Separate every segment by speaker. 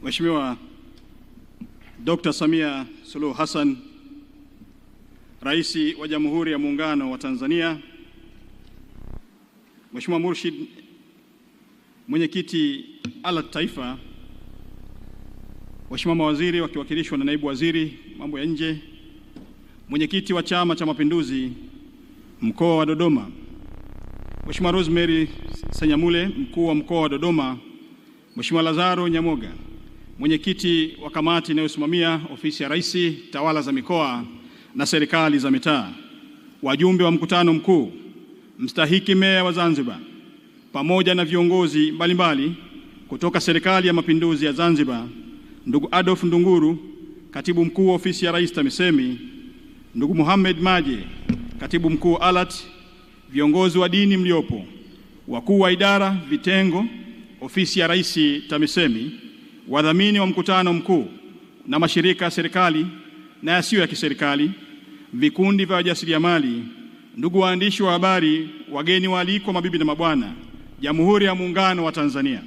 Speaker 1: Mheshimiwa Dr. Samia Suluhu Hassan, Rais wa Jamhuri ya Muungano wa Tanzania, Mheshimiwa Murshid, Mwenyekiti ALAT Taifa, Mheshimiwa mawaziri wakiwakilishwa na naibu waziri mambo ya nje, Mwenyekiti wa Chama cha Mapinduzi mkoa wa Dodoma, Mheshimiwa Rosemary Senyamule, mkuu wa mkoa wa Dodoma, Mheshimiwa Lazaro Nyamoga, Mwenyekiti wa kamati inayosimamia ofisi ya Rais, tawala za mikoa na serikali za mitaa, wajumbe wa mkutano mkuu, mstahiki meya wa Zanzibar, pamoja na viongozi mbalimbali kutoka Serikali ya Mapinduzi ya Zanzibar, ndugu Adolf Ndunguru, katibu mkuu wa ofisi ya Rais TAMISEMI, ndugu Mohamed Maje, katibu mkuu ALAT, viongozi wa dini mliopo, wakuu wa idara, vitengo, ofisi ya Rais TAMISEMI, wadhamini wa mkutano mkuu na mashirika ya serikali na yasiyo ya kiserikali, vikundi vya wajasiriamali, ndugu waandishi wa habari, wageni waalikwa, mabibi na mabwana, Jamhuri ya Muungano wa Tanzania.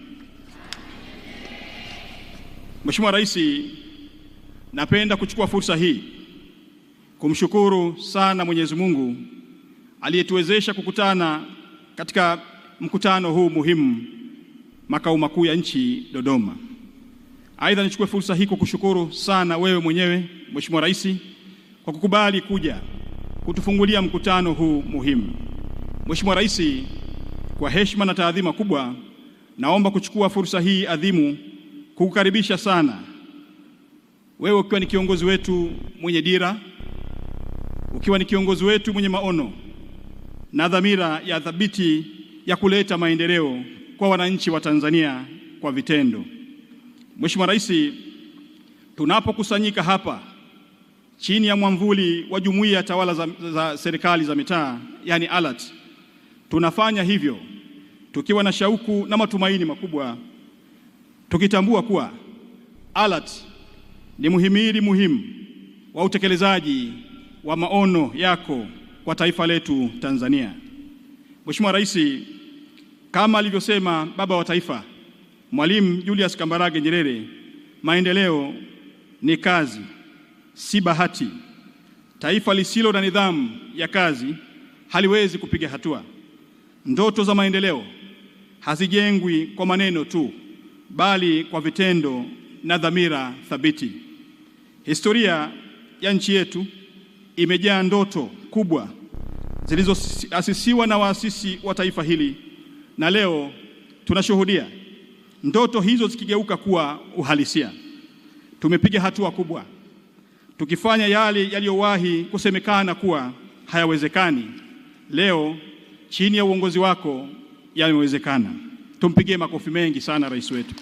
Speaker 1: Mheshimiwa Rais, napenda kuchukua fursa hii kumshukuru sana Mwenyezi Mungu aliyetuwezesha kukutana katika mkutano huu muhimu makao makuu ya nchi Dodoma. Aidha, nichukue fursa hii kukushukuru sana wewe mwenyewe Mheshimiwa Rais kwa kukubali kuja kutufungulia mkutano huu muhimu. Mheshimiwa Rais, kwa heshima na taadhima kubwa, naomba kuchukua fursa hii adhimu kukukaribisha sana wewe, ukiwa ni kiongozi wetu mwenye dira, ukiwa ni kiongozi wetu mwenye maono na dhamira ya thabiti ya kuleta maendeleo kwa wananchi wa Tanzania kwa vitendo. Mheshimiwa Rais, tunapokusanyika hapa chini ya mwamvuli wa Jumuiya ya Tawala za Serikali za Mitaa, yani ALAT, tunafanya hivyo tukiwa na shauku na matumaini makubwa, tukitambua kuwa ALAT ni muhimili muhimu wa utekelezaji wa maono yako kwa taifa letu Tanzania. Mheshimiwa Rais, kama alivyosema baba wa taifa Mwalimu Julius Kambarage Nyerere, maendeleo ni kazi, si bahati. Taifa lisilo na nidhamu ya kazi haliwezi kupiga hatua. Ndoto za maendeleo hazijengwi kwa maneno tu, bali kwa vitendo na dhamira thabiti. Historia ya nchi yetu imejaa ndoto kubwa zilizoasisiwa na waasisi wa taifa hili, na leo tunashuhudia ndoto hizo zikigeuka kuwa uhalisia. Tumepiga hatua kubwa tukifanya yale yaliyowahi kusemekana kuwa hayawezekani. Leo chini ya uongozi wako yamewezekana. Tumpigie makofi mengi sana rais wetu.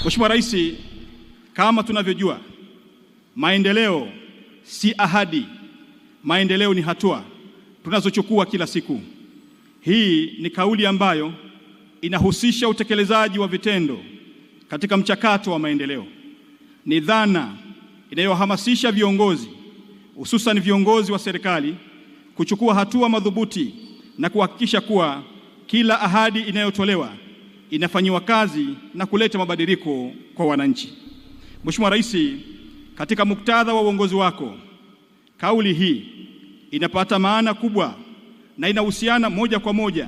Speaker 1: Mheshimiwa Rais, kama tunavyojua, maendeleo si ahadi, maendeleo ni hatua tunazochukua kila siku. Hii ni kauli ambayo inahusisha utekelezaji wa vitendo katika mchakato wa maendeleo. Ni dhana inayohamasisha viongozi, hususan viongozi wa serikali, kuchukua hatua madhubuti na kuhakikisha kuwa kila ahadi inayotolewa inafanyiwa kazi na kuleta mabadiliko kwa wananchi. Mheshimiwa Rais, katika muktadha wa uongozi wako, kauli hii inapata maana kubwa na inahusiana moja kwa moja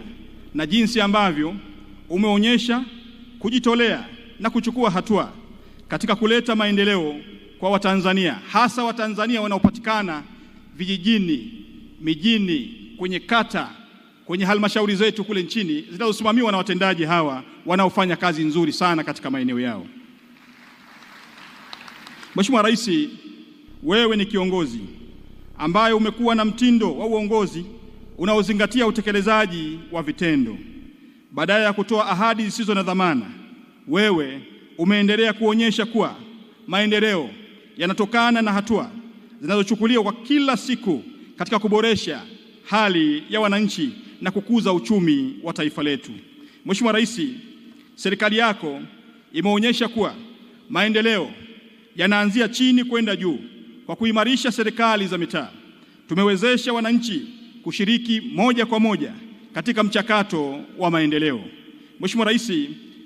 Speaker 1: na jinsi ambavyo umeonyesha kujitolea na kuchukua hatua katika kuleta maendeleo kwa Watanzania, hasa Watanzania wanaopatikana vijijini, mijini, kwenye kata, kwenye halmashauri zetu kule nchini zinazosimamiwa na watendaji hawa wanaofanya kazi nzuri sana katika maeneo yao. Mheshimiwa Rais, wewe ni kiongozi ambaye umekuwa na mtindo wa uongozi unaozingatia utekelezaji wa vitendo. Badala ya kutoa ahadi zisizo na dhamana, wewe umeendelea kuonyesha kuwa maendeleo yanatokana na hatua zinazochukuliwa kwa kila siku katika kuboresha hali ya wananchi na kukuza uchumi wa taifa letu. Mheshimiwa Rais, serikali yako imeonyesha kuwa maendeleo yanaanzia chini kwenda juu. Kwa kuimarisha serikali za mitaa, tumewezesha wananchi kushiriki moja kwa moja katika mchakato wa maendeleo. Mheshimiwa Rais,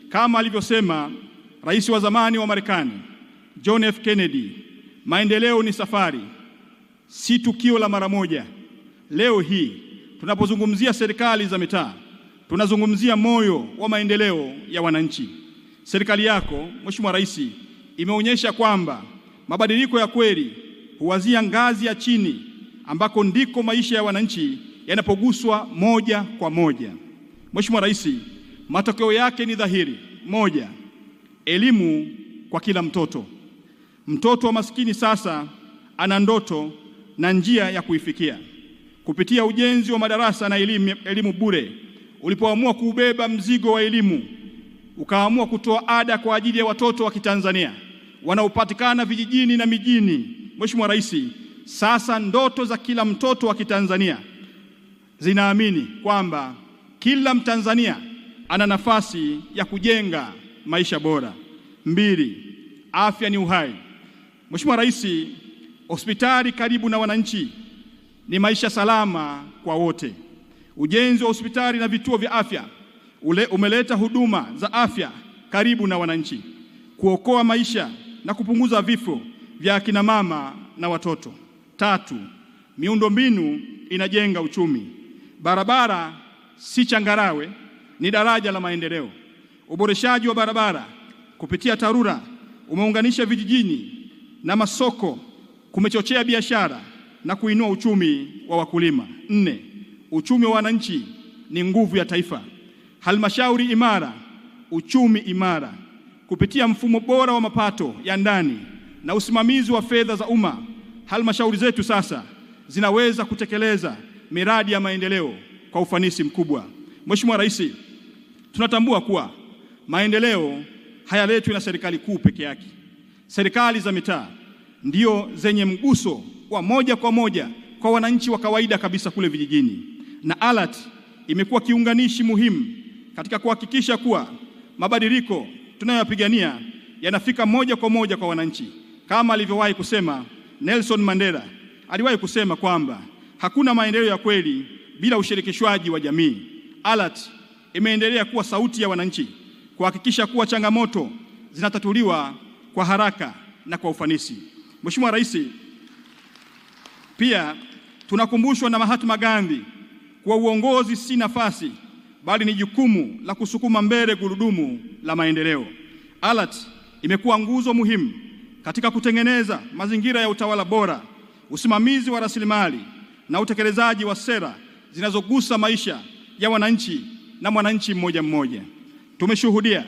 Speaker 1: Kama alivyosema rais wa zamani wa Marekani John F. Kennedy, maendeleo ni safari, si tukio la mara moja. Leo hii tunapozungumzia serikali za mitaa, tunazungumzia moyo wa maendeleo ya wananchi. Serikali yako, Mheshimiwa Rais, imeonyesha kwamba mabadiliko ya kweli huanzia ngazi ya chini, ambako ndiko maisha ya wananchi yanapoguswa moja kwa moja. Mheshimiwa Rais, matokeo yake ni dhahiri. Moja, elimu kwa kila mtoto. Mtoto wa maskini sasa ana ndoto na njia ya kuifikia. Kupitia ujenzi wa madarasa na elimu bure, ulipoamua kuubeba mzigo wa elimu, ukaamua kutoa ada kwa ajili ya watoto wa Kitanzania wanaopatikana vijijini na mijini. Mheshimiwa Rais, sasa ndoto za kila mtoto wa Kitanzania zinaamini kwamba kila Mtanzania ana nafasi ya kujenga maisha bora. Mbili, afya ni uhai. Mheshimiwa Rais, hospitali karibu na wananchi ni maisha salama kwa wote. Ujenzi wa hospitali na vituo vya afya umeleta huduma za afya karibu na wananchi, kuokoa maisha na kupunguza vifo vya akina mama na watoto. Tatu, miundombinu inajenga uchumi. Barabara si changarawe, ni daraja la maendeleo. Uboreshaji wa barabara kupitia TARURA umeunganisha vijijini na masoko, kumechochea biashara na kuinua uchumi wa wakulima. Nne, uchumi wa wananchi ni nguvu ya taifa. Halmashauri imara, uchumi imara. Kupitia mfumo bora wa mapato ya ndani na usimamizi wa fedha za umma, halmashauri zetu sasa zinaweza kutekeleza miradi ya maendeleo kwa ufanisi mkubwa. Mheshimiwa Rais, tunatambua kuwa maendeleo hayaletwi na serikali kuu peke yake. Serikali za mitaa ndio zenye mguso wa moja kwa moja kwa wananchi wa kawaida kabisa kule vijijini, na ALAT imekuwa kiunganishi muhimu katika kuhakikisha kuwa mabadiliko tunayopigania yanafika moja kwa moja kwa wananchi. Kama alivyowahi kusema Nelson Mandela, aliwahi kusema kwamba hakuna maendeleo ya kweli bila ushirikishwaji wa jamii. ALAT imeendelea kuwa sauti ya wananchi, kuhakikisha kuwa changamoto zinatatuliwa kwa haraka na kwa ufanisi. Mheshimiwa Rais, pia tunakumbushwa na Mahatma Gandhi kuwa uongozi si nafasi, bali ni jukumu la kusukuma mbele gurudumu la maendeleo. ALAT imekuwa nguzo muhimu katika kutengeneza mazingira ya utawala bora, usimamizi wa rasilimali na utekelezaji wa sera zinazogusa maisha ya wananchi na mwananchi mmoja mmoja. Tumeshuhudia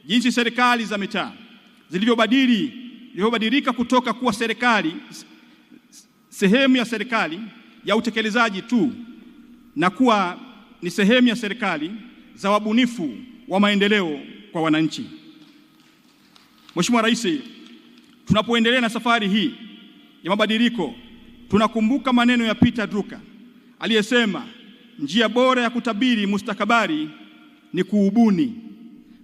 Speaker 1: jinsi serikali za mitaa zilivyobadilika kutoka kuwa sehemu ya serikali ya utekelezaji tu na kuwa ni sehemu ya serikali za wabunifu wa maendeleo kwa wananchi. Mheshimiwa Rais, tunapoendelea na safari hii ya mabadiliko, tunakumbuka maneno ya Peter Drucker aliyesema, njia bora ya kutabiri mustakabali ni kuubuni.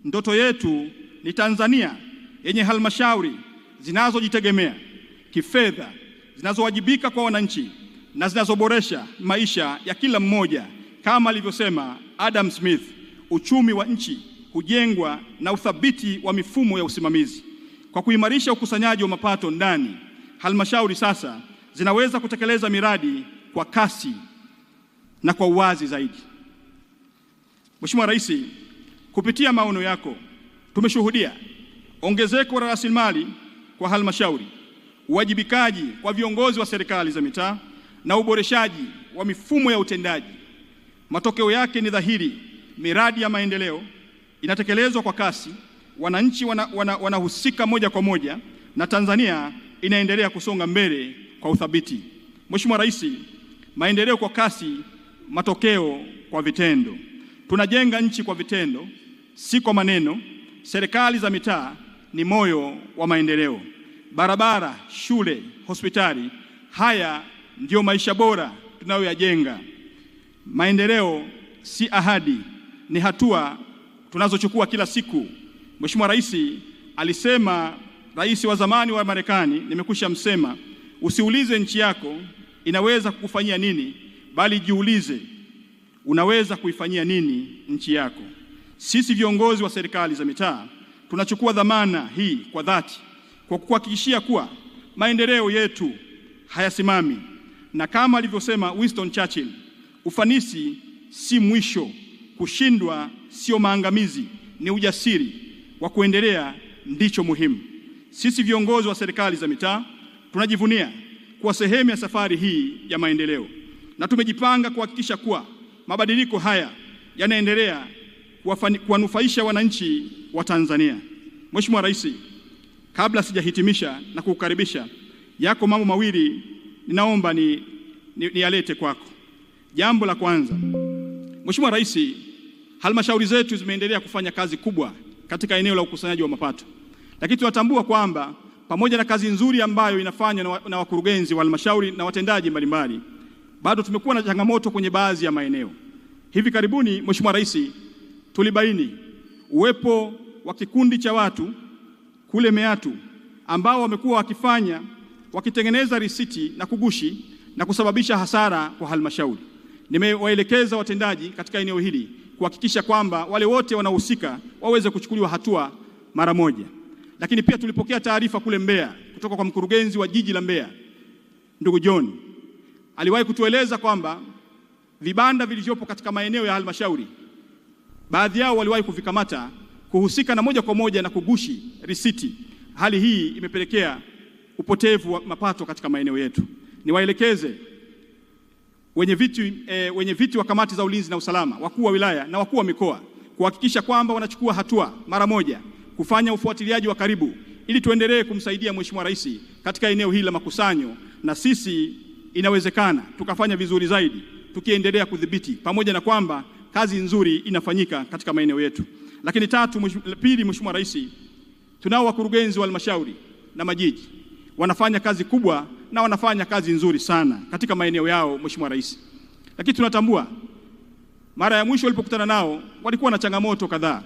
Speaker 1: Ndoto yetu ni Tanzania yenye halmashauri zinazojitegemea kifedha, zinazowajibika kwa wananchi na zinazoboresha maisha ya kila mmoja. Kama alivyosema Adam Smith, uchumi wa nchi hujengwa na uthabiti wa mifumo ya usimamizi. Kwa kuimarisha ukusanyaji wa mapato ndani, halmashauri sasa zinaweza kutekeleza miradi kwa kasi na kwa uwazi zaidi. Mheshimiwa Rais, kupitia maono yako tumeshuhudia ongezeko la rasilimali kwa halmashauri, uwajibikaji kwa viongozi wa serikali za mitaa na uboreshaji wa mifumo ya utendaji. Matokeo yake ni dhahiri, miradi ya maendeleo inatekelezwa kwa kasi, wananchi wanahusika moja kwa moja, na Tanzania inaendelea kusonga mbele kwa uthabiti. Mheshimiwa Rais, maendeleo kwa kasi, matokeo kwa vitendo. Tunajenga nchi kwa vitendo, si kwa maneno. Serikali za mitaa ni moyo wa maendeleo. Barabara, shule, hospitali, haya ndio maisha bora tunayoyajenga. Maendeleo si ahadi, ni hatua tunazochukua kila siku. Mheshimiwa Rais alisema, rais wa zamani wa Marekani, nimekwisha msema, usiulize nchi yako inaweza kukufanyia nini, bali jiulize unaweza kuifanyia nini nchi yako. Sisi viongozi wa serikali za mitaa tunachukua dhamana hii kwa dhati, kwa kuhakikishia kuwa maendeleo yetu hayasimami, na kama alivyosema Winston Churchill, ufanisi si mwisho, kushindwa sio maangamizi, ni ujasiri wa kuendelea ndicho muhimu. Sisi viongozi wa serikali za mitaa tunajivunia kuwa sehemu ya safari hii ya maendeleo, na tumejipanga kuhakikisha kuwa mabadiliko haya yanaendelea kuwanufaisha wananchi wa Tanzania. Mheshimiwa Rais, kabla sijahitimisha na kukukaribisha, yako mambo mawili ninaomba niyalete kwako. Jambo la kwanza, Mheshimiwa Rais, halmashauri zetu zimeendelea kufanya kazi kubwa katika eneo la ukusanyaji wa mapato, lakini tunatambua kwamba pamoja na kazi nzuri ambayo inafanywa na wakurugenzi wa halmashauri na watendaji mbalimbali, bado tumekuwa na changamoto kwenye baadhi ya maeneo. Hivi karibuni, Mheshimiwa Rais, tulibaini uwepo wa kikundi cha watu kule Meatu ambao wamekuwa wakitengeneza risiti na kugushi na kusababisha hasara kwa halmashauri. Nimewaelekeza watendaji katika eneo hili kuhakikisha kwamba wale wote wanaohusika waweze kuchukuliwa hatua mara moja. Lakini pia tulipokea taarifa kule Mbeya kutoka kwa mkurugenzi wa jiji la Mbeya, ndugu John. Aliwahi kutueleza kwamba vibanda vilivyopo katika maeneo ya halmashauri, baadhi yao waliwahi kuvikamata kuhusika na moja kwa moja na kugushi risiti. Hali hii imepelekea upotevu wa mapato katika maeneo yetu. Niwaelekeze wenye viti wa kamati za ulinzi na usalama, wakuu wa wilaya na wakuu wa mikoa kuhakikisha kwamba wanachukua hatua mara moja, kufanya ufuatiliaji wa karibu ili tuendelee kumsaidia Mheshimiwa Rais katika eneo hili la makusanyo, na sisi inawezekana tukafanya vizuri zaidi tukiendelea kudhibiti, pamoja na kwamba kazi nzuri inafanyika katika maeneo yetu. Lakini pili, Mheshimiwa Rais, tunao wakurugenzi wa halmashauri na majiji wanafanya kazi kubwa na wanafanya kazi nzuri sana katika maeneo yao, Mheshimiwa Rais. Lakini tunatambua mara ya mwisho walipokutana nao walikuwa na changamoto kadhaa,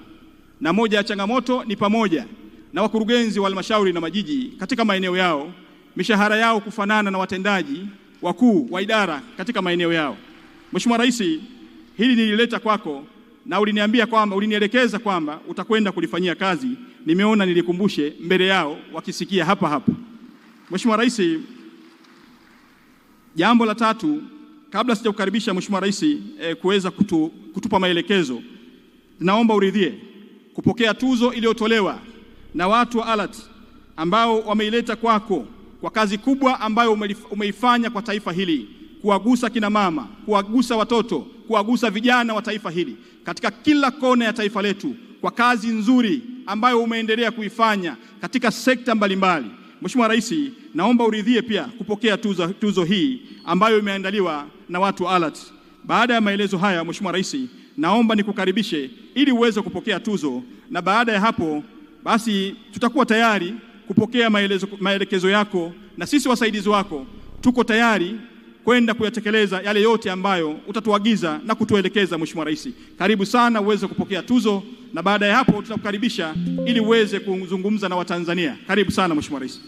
Speaker 1: na moja ya changamoto ni pamoja na wakurugenzi wa halmashauri na majiji katika maeneo yao mishahara yao kufanana na watendaji wakuu wa idara katika maeneo yao. Mheshimiwa Rais, hili nilileta kwako na ulinielekeza kwamba utakwenda kulifanyia kazi. Nimeona nilikumbushe mbele yao wakisikia hapa hapa. Mheshimiwa Rais, jambo la tatu, kabla sijakukaribisha Mheshimiwa Rais kuweza kutupa maelekezo, naomba uridhie kupokea tuzo iliyotolewa na watu wa ALAT ambao wameileta kwako kwa kazi kubwa ambayo umeifanya kwa taifa hili, kuwagusa kina mama, kuwagusa watoto, kuwagusa vijana wa taifa hili katika kila kona ya taifa letu, kwa kazi nzuri ambayo umeendelea kuifanya katika sekta mbalimbali. Mheshimiwa Rais, naomba uridhie pia kupokea tuzo hii ambayo imeandaliwa na watu wa ALAT. Baada ya maelezo haya, Mheshimiwa Rais, naomba nikukaribishe ili uweze kupokea tuzo, na baada ya hapo basi tutakuwa tayari kupokea maelekezo yako, na sisi wasaidizi wako tuko tayari kwenda kuyatekeleza yale yote ambayo utatuagiza na kutuelekeza. Mheshimiwa Rais, karibu sana uweze kupokea tuzo, na baada ya hapo tutakukaribisha ili uweze kuzungumza na Watanzania. Karibu sana Mheshimiwa Rais.